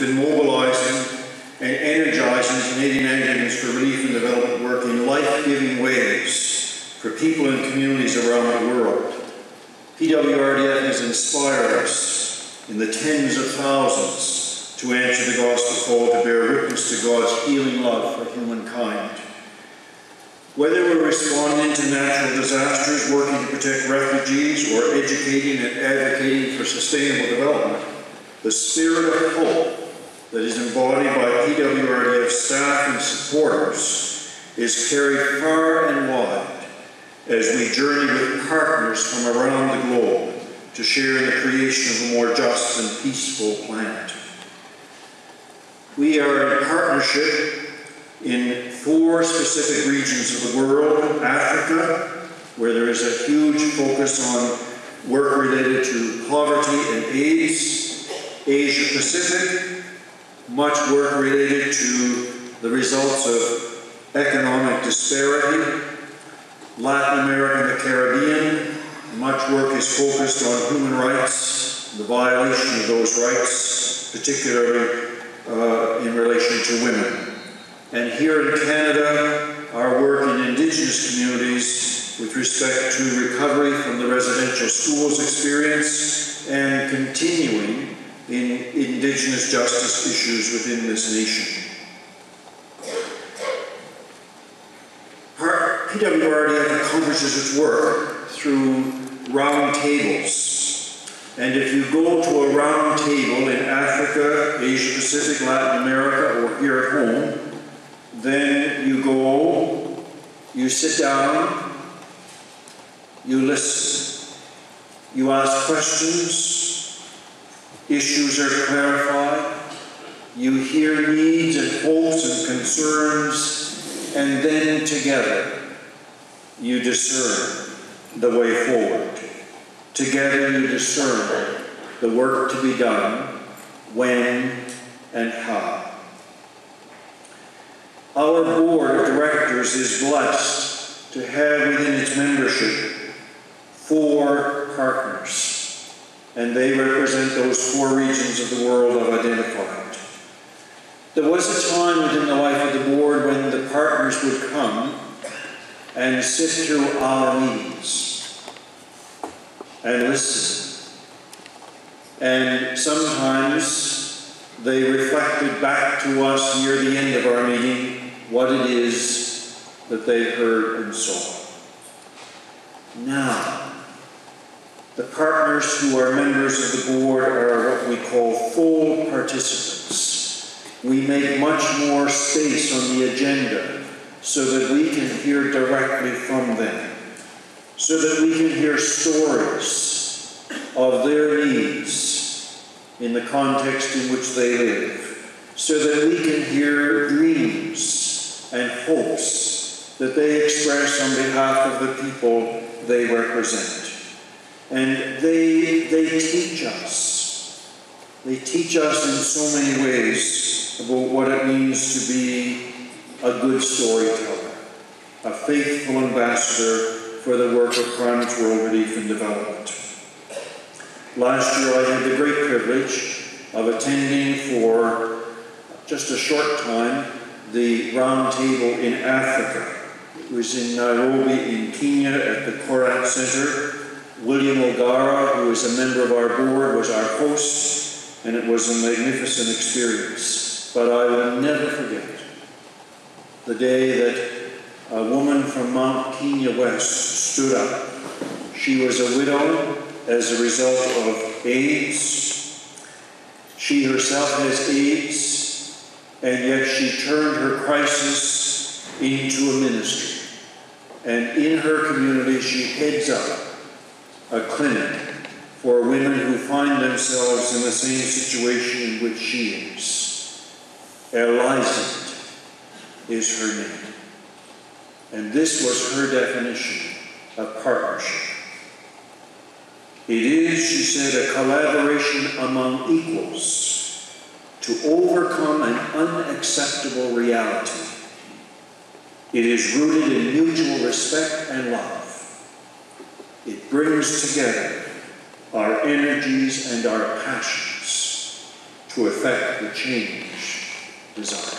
been mobilizing and energizing Canadian Anglicans for relief and development work in life-giving ways for people and communities around the world. PWRDF has inspired us in the tens of thousands to answer the gospel call to bear witness to God's healing love for humankind. Whether we're responding to natural disasters, working to protect refugees, or educating and advocating for sustainable development, the spirit of hope that is embodied by PWRDF staff and supporters is carried far and wide as we journey with partners from around the globe to share in the creation of a more just and peaceful planet. We are in partnership in 4 specific regions of the world: Africa, where there is a huge focus on work related to poverty and AIDS; Asia Pacific, much work related to the results of economic disparity; Latin America and the Caribbean, much work is focused on human rights, the violation of those rights, particularly in relation to women. And here in Canada, our work in Indigenous communities with respect to recovery from the residential schools experience and continuing in Indigenous justice issues within this nation. PWRDF accomplishes its work through round tables. And if you go to a round table in Africa, Asia Pacific, Latin America, or here at home, then you go, you sit down, you listen, you ask questions, issues are clarified, you hear needs and hopes and concerns, and then together you discern the way forward. Together you discern the work to be done, when and how. Our board of directors is blessed to have within its membership 4 partners, and they represent those 4 regions of the world I've identified. There was a time within the life of the board when the partners would come and sit through our meetings and listen. And sometimes they reflected back to us near the end of our meeting what it is that they heard and saw. Now, the partners who are members of the board are what we call full participants. We make much more space on the agenda so that we can hear directly from them, so that we can hear stories of their needs in the context in which they live, so that we can hear dreams and hopes that they express on behalf of the people they represent. And they teach us. They teach us in so many ways about what it means to be a good storyteller, a faithful ambassador for the work of Primate World Relief and Development. Last year I had the great privilege of attending for just a short time the round table in Africa. It was in Nairobi in Kenya at the Korat Center. William O'Gara, who is a member of our board, was our host, and it was a magnificent experience. But I will never forget the day that a woman from Mount Kenya West stood up. She was a widow as a result of AIDS. She herself has AIDS, and yet she turned her crisis into a ministry. And in her community, she heads up a clinic for women who find themselves in the same situation in which she is. Eliza is her name. And this was her definition of partnership. It is, she said, a collaboration among equals to overcome an unacceptable reality. It is rooted in mutual respect and love. It brings together our energies and our passions to effect the change desired.